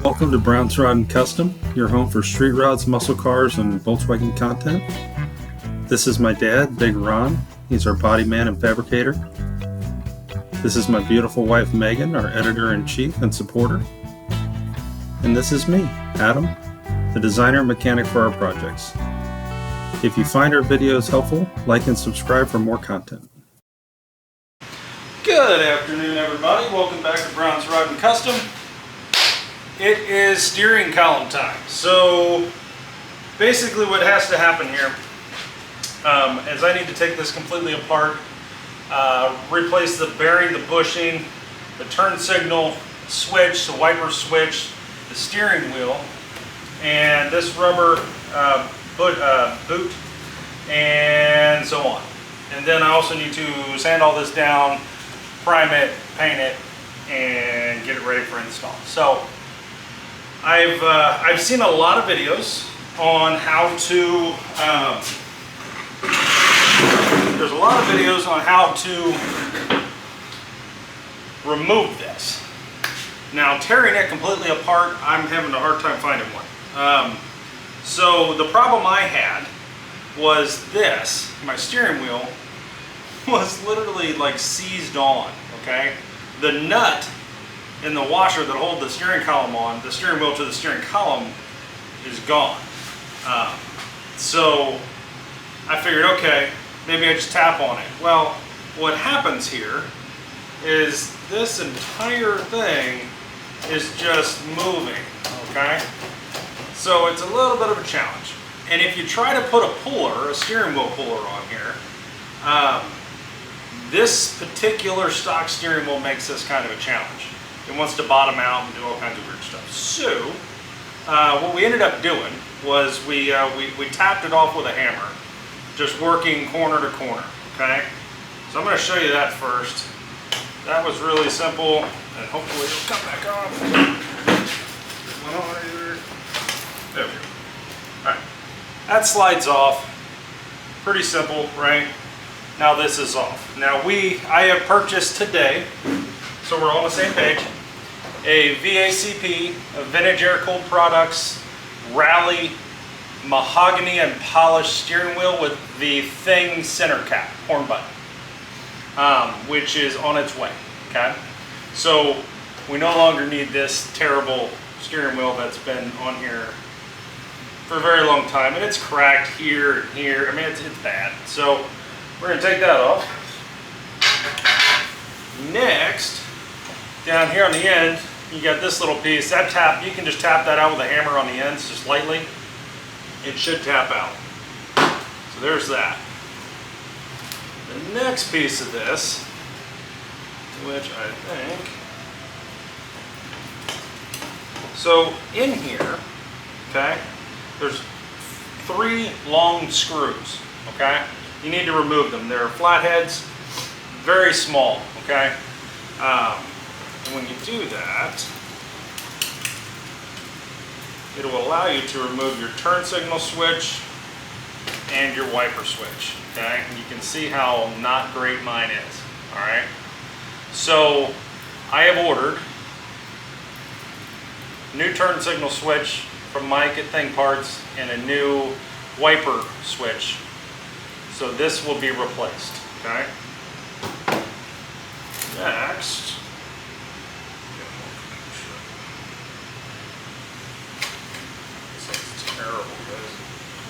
Welcome to Brown's Rod and Custom, your home for street rods, muscle cars, and Volkswagen content. This is my dad, Big Ron. He's our body man and fabricator. This is my beautiful wife, Megan, our editor-in-chief and supporter. And this is me, Adam, the designer and mechanic for our projects. If you find our videos helpful, like and subscribe for more content. Good afternoon, everybody. Welcome back to Brown's Rod and Custom. It is steering column time. So basically what has to happen here is I need to take this completely apart, replace the bearing, the bushing, the turn signal switch, the wiper switch, the steering wheel, and this rubber boot, and so on. And then I also need to sand all this down, prime it, paint it, and get it ready for install. So I've seen a lot of videos on how to, there's a lot of videos on how to remove this. Now, tearing it completely apart, I'm having a hard time finding one. So the problem I had was this, my steering wheel was literally like seized on, okay? The nut in the washer that hold the steering column on, the steering wheel to the steering column, is gone. So I figured, okay, maybe I just tap on it. Well, what happens here is this entire thing is just moving, okay? So it's a little bit of a challenge. And if you try to put a puller, a steering wheel puller on here, this particular stock steering wheel makes this kind of a challenge. It wants to bottom out and do all kinds of weird stuff. So what we ended up doing was we tapped it off with a hammer, just working corner to corner, okay? So I'm going to show you that first. That was really simple, and hopefully it'll come back off. There we go. All right, that slides off. Pretty simple, right? Now this is off. Now I have purchased today, so we're all on the same page, a VACP, a Vintage Air Cooled Products Rally mahogany and polished steering wheel with the thing center cap, horn button, which is on its way, okay? So we no longer need this terrible steering wheel that's been on here for a very long time, and it's cracked here and here. I mean, it's bad. So we're gonna take that off. Next, down here on the end, you got this little piece. That tap, you can just tap that out with a hammer on the ends, just lightly. It should tap out. So there's that. The next piece of this, which I think, so in here, okay, there's 3 long screws, okay? You need to remove them. They're flatheads, very small, okay? And when you do that, it will allow you to remove your turn signal switch and your wiper switch, okay? And you can see how not great mine is, all right? So I have ordered a new turn signal switch from Mike at Thing Parts and a new wiper switch. So this will be replaced, okay? Next, this is terrible, guys.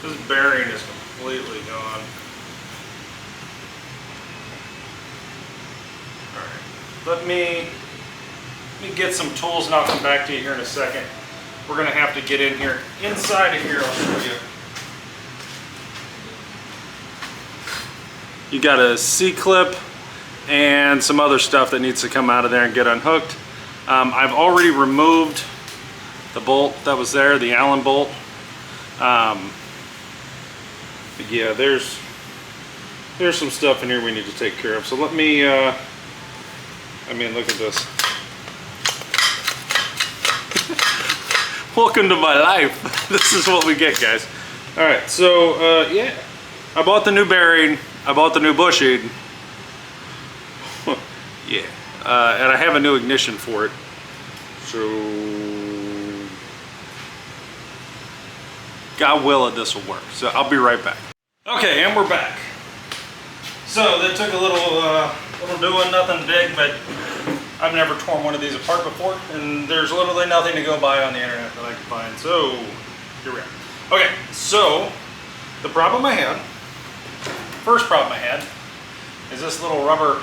This bearing is completely gone. All right, let me get some tools and I'll come back to you here in a second. We're gonna have to get in here. Inside of here, I'll show you. You got a C-clip and some other stuff that needs to come out of there and get unhooked. I've already removed the bolt that was there, the Allen bolt. But yeah, there's some stuff in here we need to take care of. So let me, I mean, look at this. Welcome to my life. This is what we get, guys. All right, so yeah, I bought the new bearing. I bought the new bushing. Yeah, and I have a new ignition for it. So God willing, this will work. So I'll be right back. Okay, and we're back. So that took a little doing, nothing big, but I've never torn one of these apart before, and there's literally nothing to go by on the internet that I can find. So here we are. Okay, so the problem I had, first problem I had, is this little rubber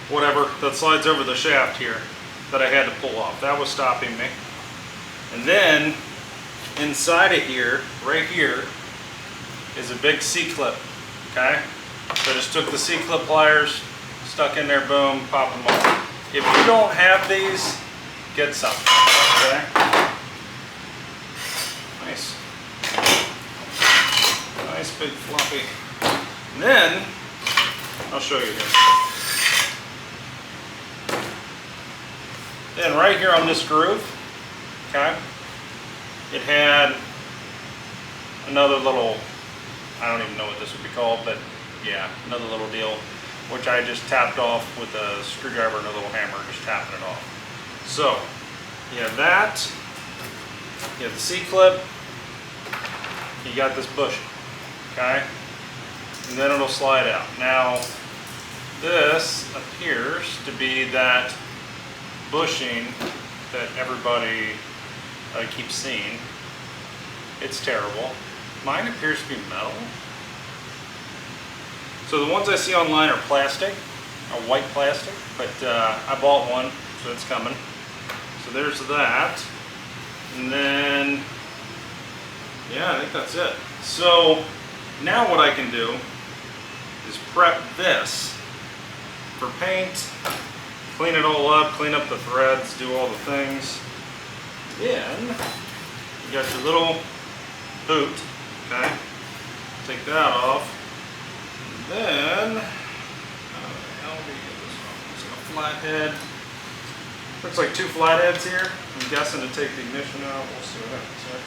whatever that slides over the shaft here that I had to pull off. That was stopping me. And then inside of here, right here, is a big C-clip, okay? So I just took the C-clip pliers, stuck in there, boom, pop them off. If you don't have these, get some, okay? Nice. Nice big floppy. And then, I'll show you here. Then right here on this groove, okay, it had another little, I don't even know what this would be called, but yeah, another little deal, which I just tapped off with a screwdriver and a little hammer, just tapping it off. So, you have that, you have the C-clip, you got this bushing, okay, and then it'll slide out. Now, this appears to be that bushing that everybody keeps seeing. It's terrible. Mine appears to be metal. So the ones I see online are plastic, or white plastic, but I bought one, so it's coming. So there's that. And then, yeah, I think that's it. So now what I can do is prep this for paint, clean it all up, clean up the threads, do all the things. Then you got your little boot, okay? Take that off. And then, how the hell do you get this off? It's got a flathead. Looks like two flatheads here. I'm guessing to take the ignition out. We'll see what happens here.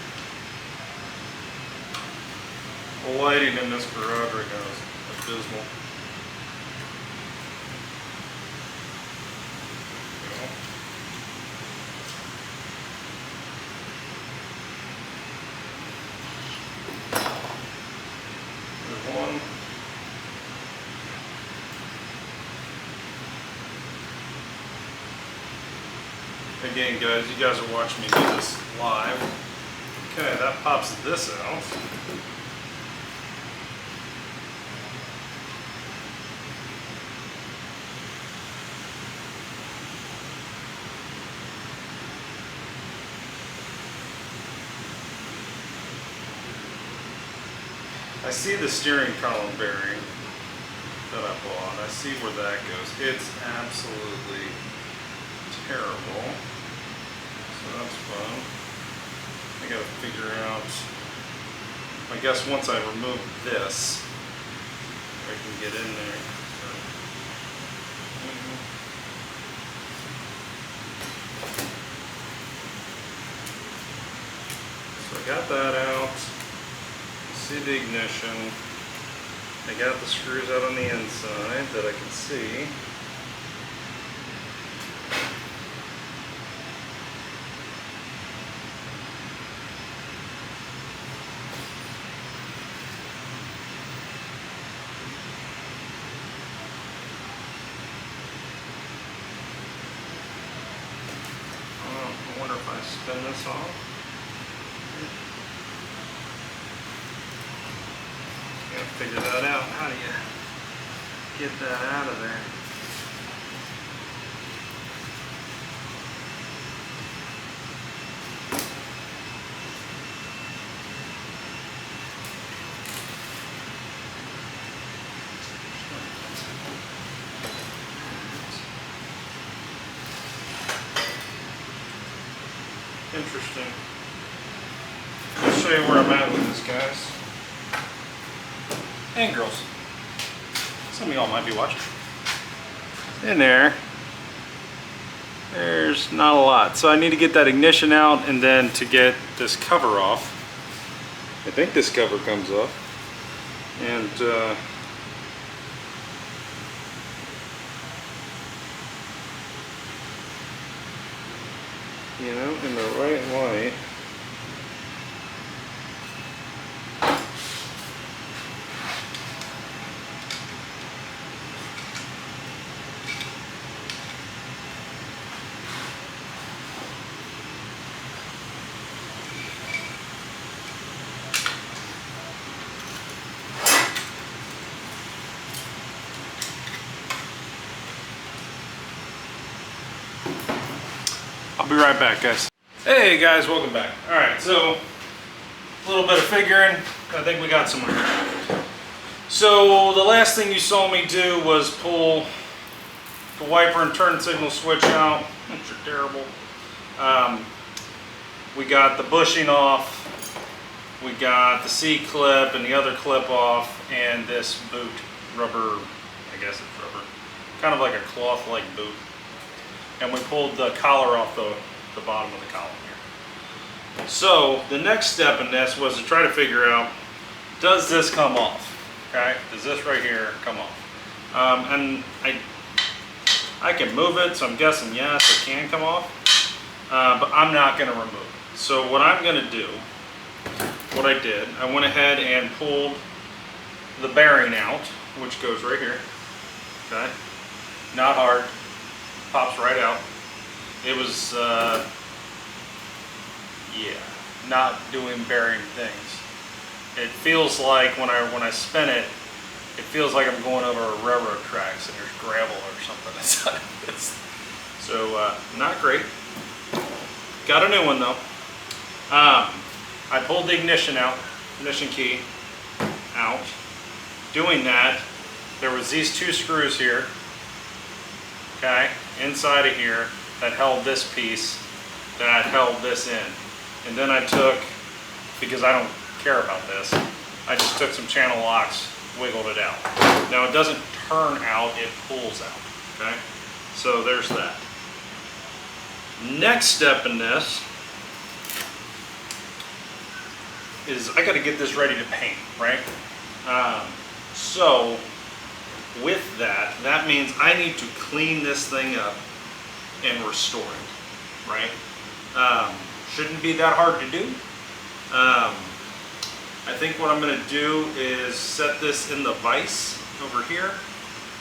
The lighting in this garage right now is abysmal. One. Again, guys, you guys are watching me do this live. Okay, that pops this out. I see the steering column bearing that I bought. I see where that goes. It's absolutely terrible. So that's fun. I gotta figure out, I guess once I remove this, I can get in there. So I got that out. See the ignition. I got the screws out on the inside that I can see. Oh, I wonder if I spin this off. Figure that out. How do you get that out of there? Interesting. I'll show you where I'm at with this, guys. And girls. Some of y'all might be watching. In there, there's not a lot. So I need to get that ignition out, and then to get this cover off. I think this cover comes off. And you know, in the right light. I'll be right back, guys. Hey guys, welcome back. All right, so a little bit of figuring. I think we got somewhere. So the last thing you saw me do was pull the wiper and turn signal switch out, which are terrible. We got the bushing off. We got the C-clip and the other clip off, and this boot rubber, I guess it's rubber, kind of like a cloth-like boot. And we pulled the collar off the bottom of the column here. So the next step in this was to try to figure out, does this come off? Okay, does this right here come off? And I can move it, so I'm guessing yes, it can come off, but I'm not going to remove it. So what I'm going to do, what I did, I went ahead and pulled the bearing out, which goes right here. Okay, not hard, pops right out. It was, yeah, not doing bearing things. It feels like when I spin it, it feels like I'm going over railroad tracks and there's gravel or something inside of this. So not great. Got a new one though. I pulled the ignition out, ignition key out. Doing that, there was these two screws here, okay, inside of here that held this piece, that held this in. And then I took, because I don't care about this, I just took some channel locks, wiggled it out. Now it doesn't turn out, it pulls out, okay? So there's that. Next step in this is I gotta get this ready to paint, right? So with that, that means I need to clean this thing up and restore it, right? Shouldn't be that hard to do. I think what I'm going to do is set this in the vise over here,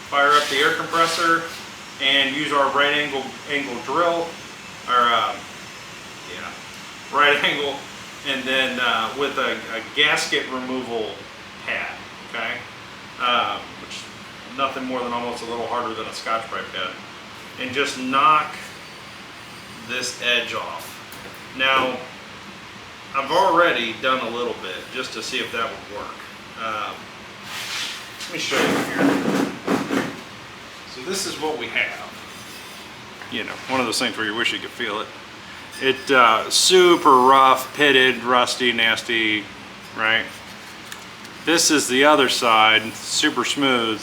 fire up the air compressor, and use our right angle drill, or yeah, right angle, and then with a gasket removal pad, okay, which is nothing more than almost a little harder than a Scotch-Brite pad, and just knock this edge off. Now, I've already done a little bit just to see if that would work. Let me show you here. So this is what we have. You know, one of those things where you wish you could feel it. It's super rough, pitted, rusty, nasty, right? This is the other side, super smooth.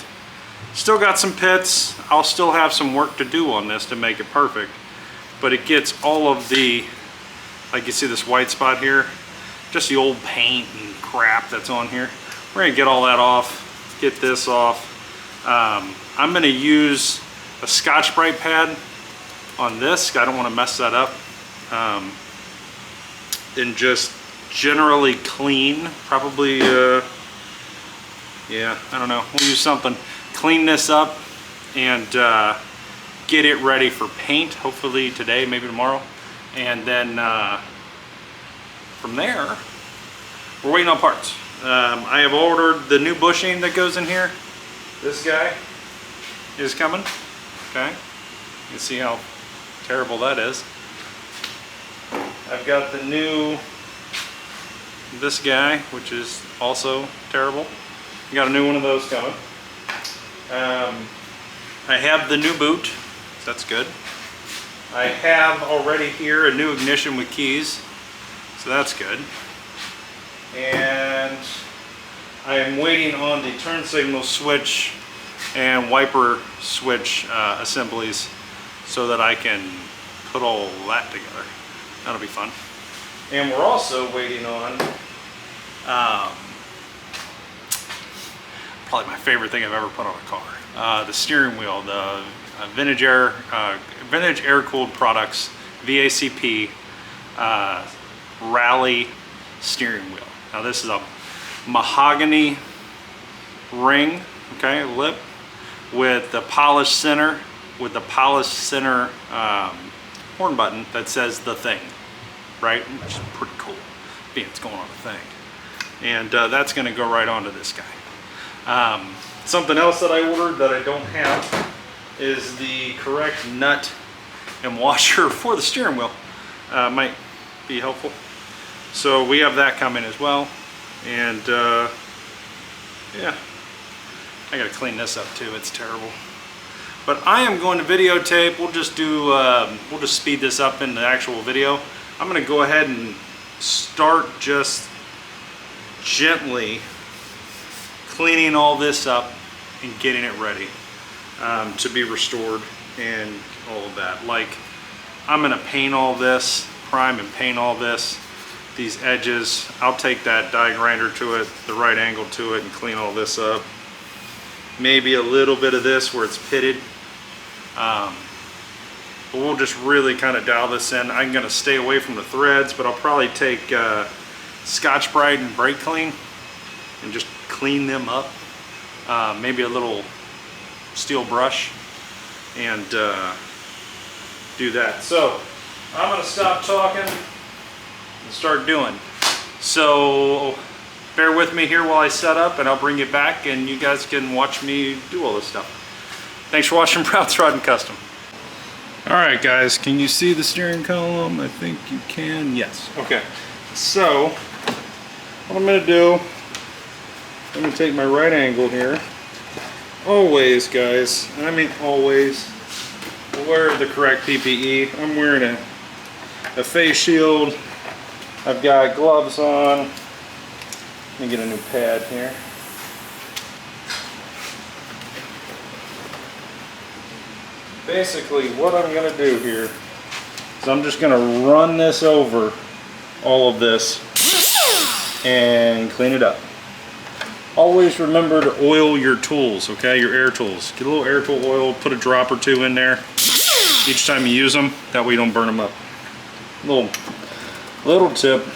Still got some pits. I'll still have some work to do on this to make it perfect. But it gets all of the, like you see this white spot here, just the old paint and crap that's on here. We're gonna get all that off, get this off. I'm gonna use a Scotch-Brite pad on this. I don't wanna mess that up. And just generally clean, probably, yeah, I don't know, we'll use something. Clean this up and get it ready for paint, hopefully today, maybe tomorrow. And then from there, we're waiting on parts. I have ordered the new bushing that goes in here. This guy is coming, okay? You can see how terrible that is. I've got the new, this guy, which is also terrible. I got a new one of those coming. I have the new boot, so that's good. I have already here a new ignition with keys, so that's good. And I am waiting on the turn signal switch and wiper switch assemblies so that I can put all that together. That'll be fun. And we're also waiting on probably my favorite thing I've ever put on a car. The steering wheel, the Vintage Air-Cooled Products, VACP Rally steering wheel. Now this is a mahogany ring, okay, lip, with the polished center, horn button that says "The Thing," right? Which is pretty cool, being it's going on the thing. And that's going to go right onto this guy. Something else that I ordered that I don't have is the correct nut and washer for the steering wheel. might be helpful. So we have that coming as well. And yeah, I gotta clean this up too, it's terrible. But I am going to videotape. We'll just do, we'll just speed this up in the actual video. I'm gonna go ahead and start just gently cleaning all this up and getting it ready to be restored and all of that. Like, I'm gonna paint all this, prime and paint all this, these edges. I'll take that die grinder to it, the right angle to it, and clean all this up. Maybe a little bit of this where it's pitted. But we'll just really kind of dial this in. I'm gonna stay away from the threads, but I'll probably take Scotch-Brite and brake clean and just clean them up. Maybe a little steel brush and do that. So I'm gonna stop talking and start doing. So bear with me here while I set up, and I'll bring you back and you guys can watch me do all this stuff. Thanks for watching Bout Rod and Custom. Alright guys, can you see the steering column? I think you can. Yes. Okay. So what I'm gonna do, I'm gonna take my right angle here. Always, guys, I mean always, wear the correct PPE. I'm wearing a face shield. I've got gloves on. Let me get a new pad here. Basically, what I'm going to do here is I'm just going to run this over all of this and clean it up. Always remember to oil your tools, okay? Your air tools. Get a little air tool oil, put a drop or two in there each time you use them. That way you don't burn them up. Little tip.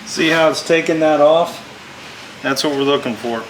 See how it's taking that off? That's what we're looking for.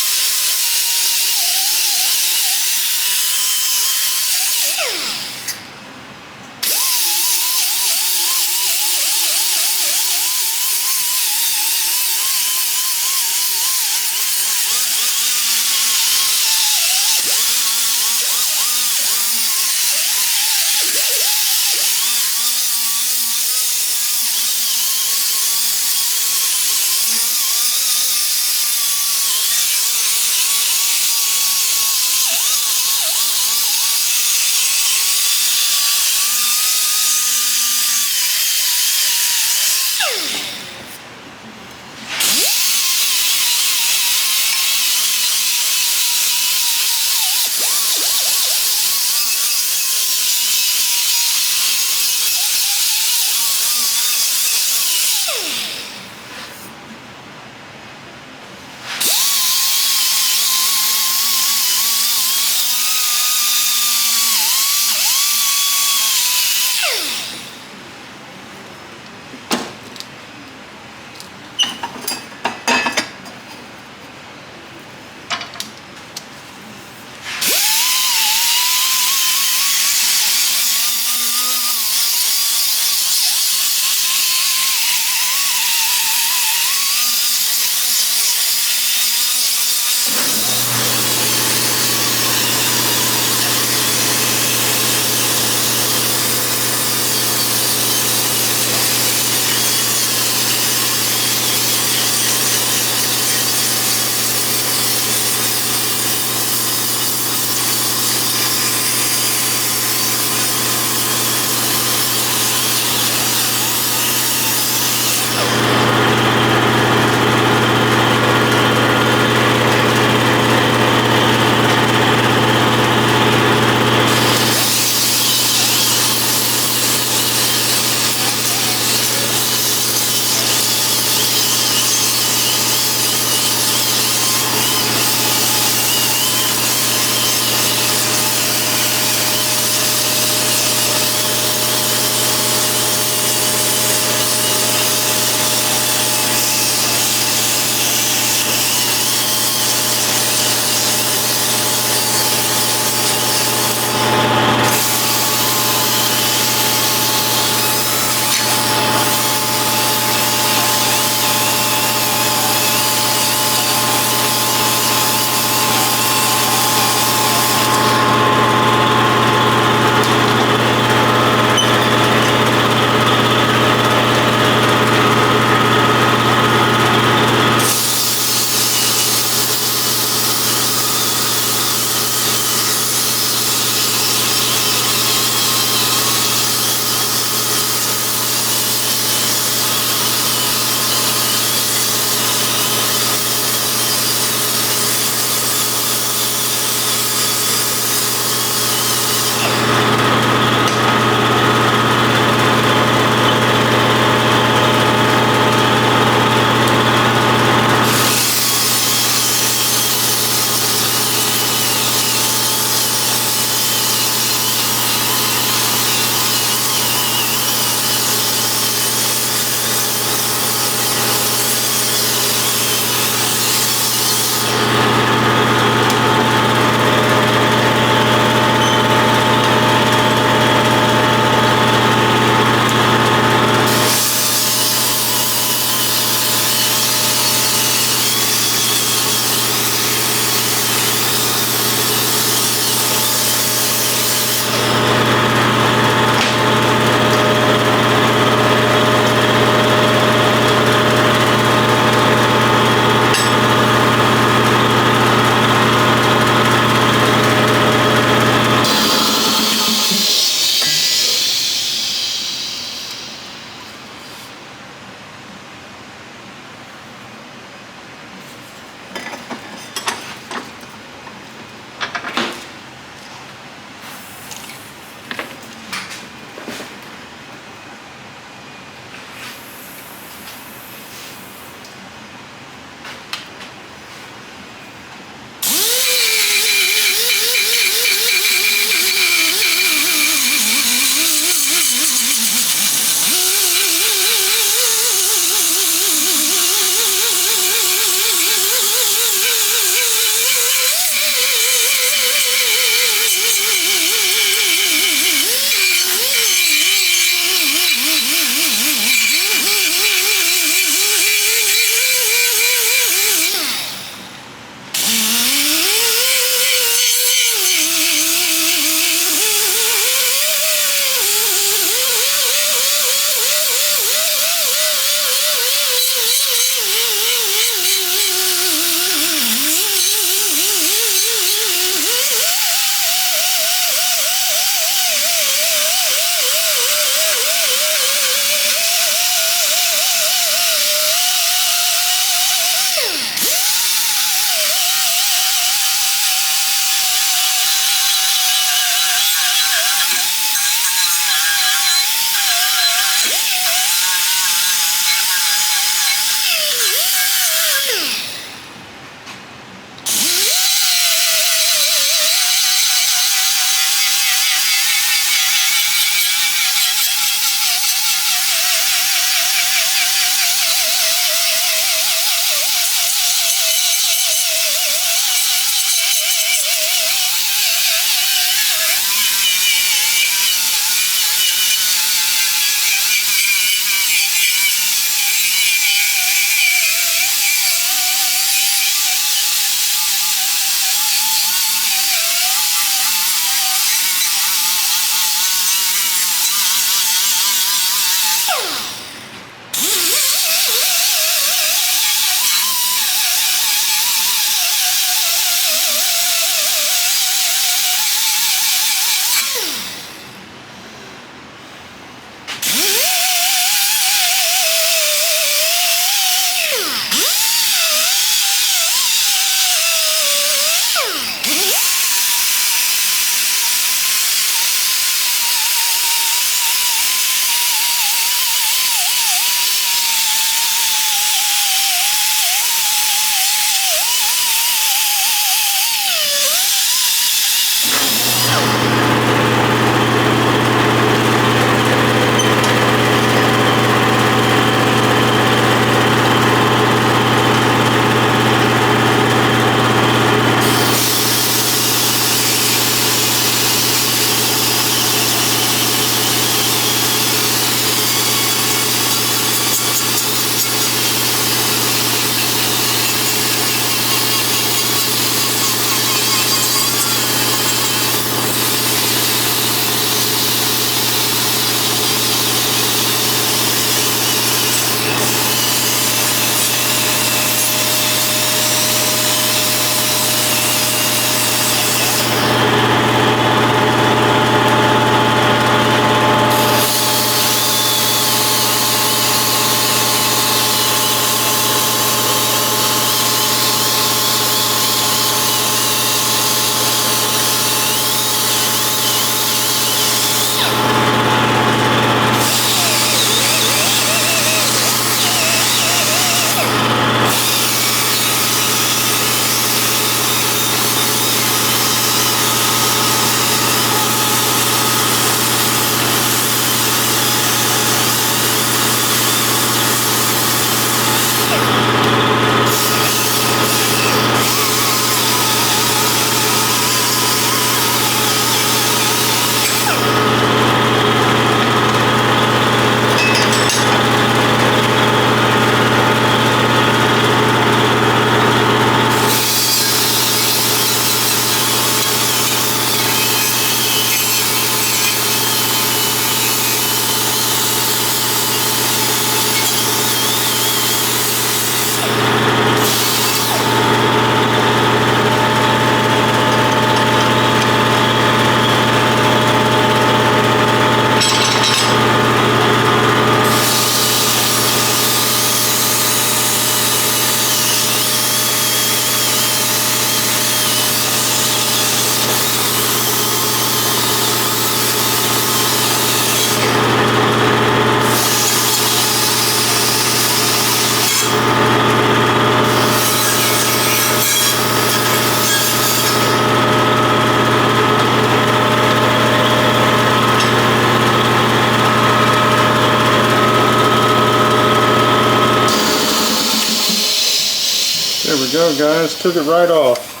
we go, guys. Took it right off.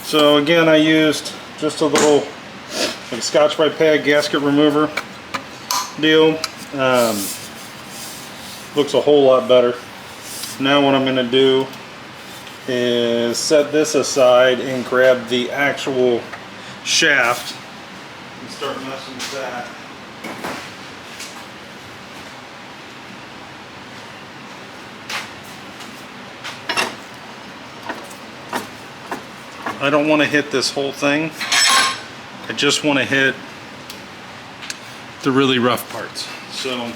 So again, I used just a little like Scotch-Brite pad gasket remover deal. Looks a whole lot better. Now what I'm going to do is set this aside and grab the actual shaft and start messing with that. I don't want to hit this whole thing. I just want to hit the really rough parts. So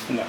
no.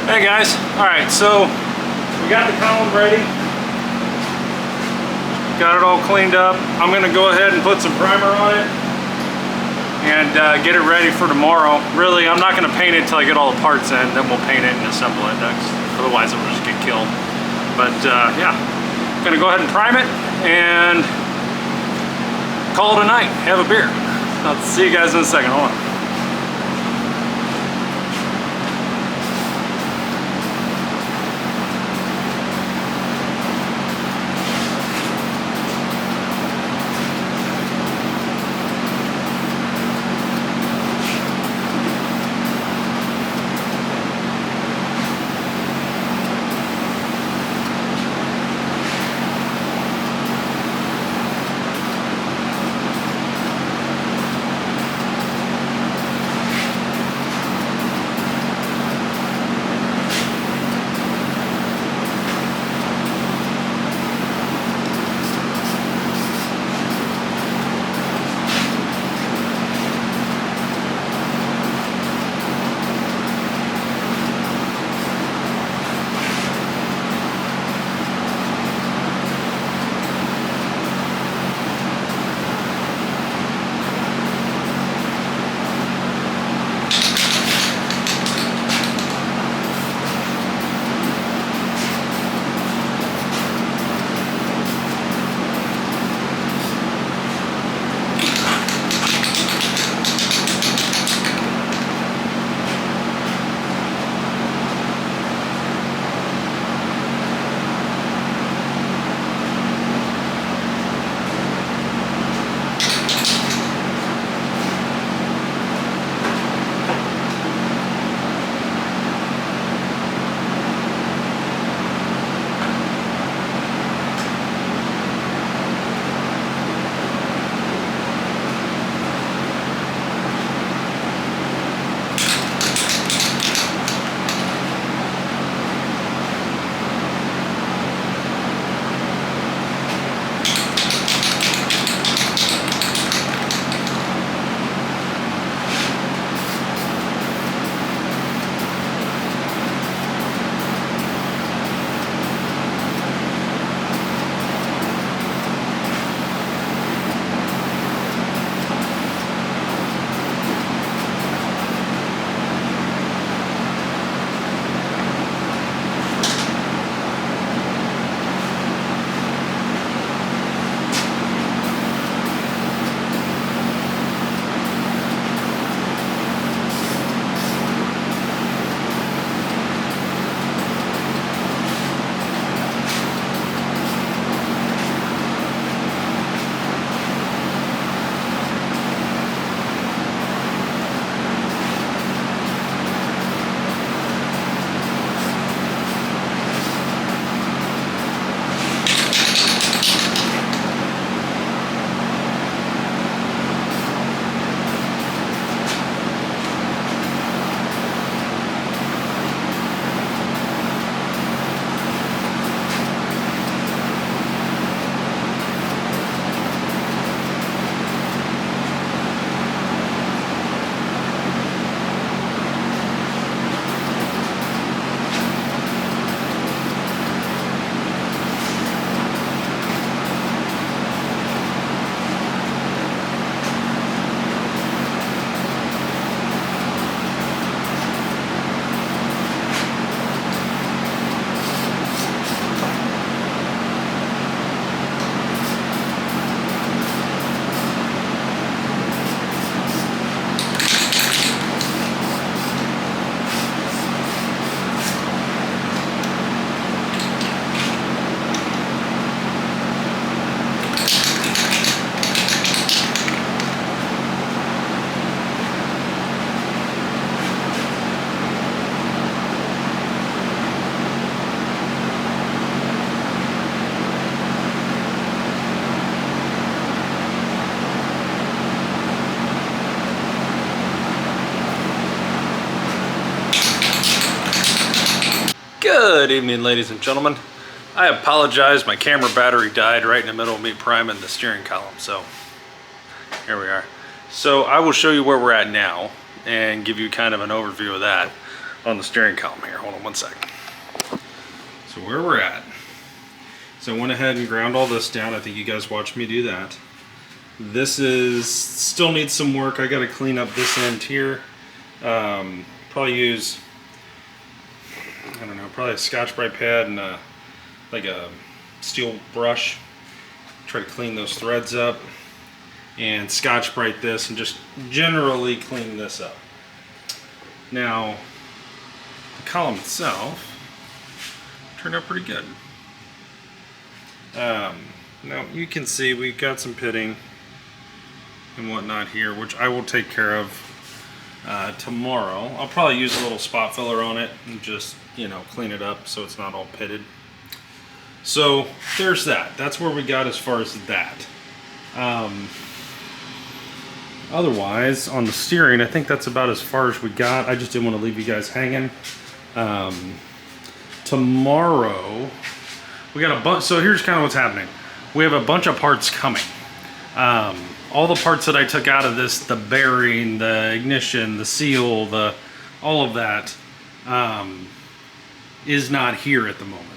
Hey guys, alright, so we got the column ready. Got it all cleaned up. I'm going to go ahead and put some primer on it and get it ready for tomorrow. Really, I'm not going to paint it until I get all the parts in, then we'll paint it and assemble it next. Otherwise it will just get killed. But yeah, going to go ahead and prime it and call it a night. Have a beer. I'll see you guys in a second. Hold on. Good evening, ladies and gentlemen. I apologize, my camera battery died right in the middle of me priming the steering column, so here we are. So I will show you where we're at now and give you kind of an overview of that on the steering column here. Hold on one second. So where we're at. So I went ahead and ground all this down. I think you guys watched me do that. This is still needs some work. I got to clean up this end here. Probably use, I don't know, probably a Scotch-Brite pad and like a steel brush. Try to clean those threads up and Scotch-Brite this and just generally clean this up. Now, the column itself turned out pretty good. Now you can see we've got some pitting and whatnot here, which I will take care of tomorrow. I'll probably use a little spot filler on it and just, you know, clean it up so it's not all pitted. So there's that. That's where we got as far as that. Otherwise, on the steering, I think that's about as far as we got. I just didn't want to leave you guys hanging. Tomorrow, we got a bunch. So here's kind of what's happening. We have a bunch of parts coming. All the parts that I took out of this, the bearing, the ignition, the seal, all of that, is not here at the moment.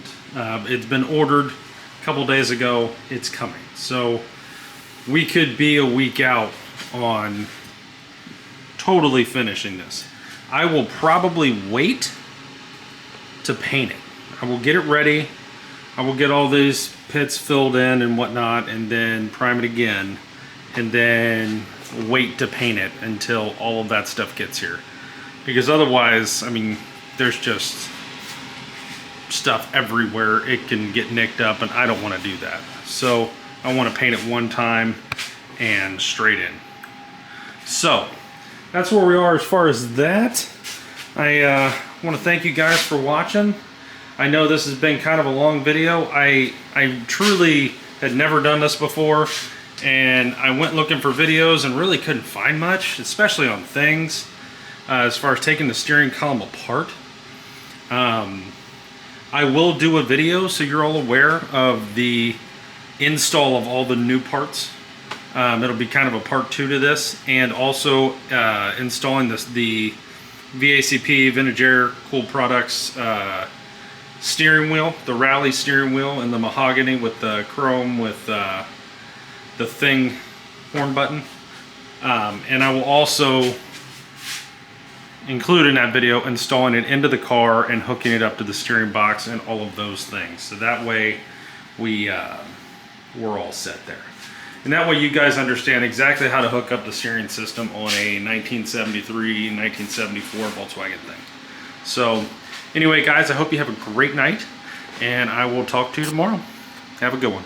It's been ordered a couple days ago. It's coming. So we could be a week out on totally finishing this. I will probably wait to paint it. I will get it ready. I will get all these pits filled in and whatnot, and then prime it again, and then wait to paint it until all of that stuff gets here. Because otherwise, I mean, there's just stuff everywhere. It can get nicked up, and I don't want to do that. So I want to paint it one time and straight in. So that's where we are as far as that. I want to thank you guys for watching. I know this has been kind of a long video. I truly had never done this before, and I went looking for videos and really couldn't find much, especially on things as far as taking the steering column apart. I will do a video so you're all aware of the install of all the new parts. It'll be kind of a part 2 to this, and also installing the VACP Vintage Air Cool Products steering wheel, the Rally steering wheel, and the mahogany with the chrome with the thing horn button. And I will also include in that video installing it into the car and hooking it up to the steering box and all of those things. So that way we're all set there. And that way you guys understand exactly how to hook up the steering system on a 1973, 1974 Volkswagen thing. So anyway, guys, I hope you have a great night, and I will talk to you tomorrow. Have a good one.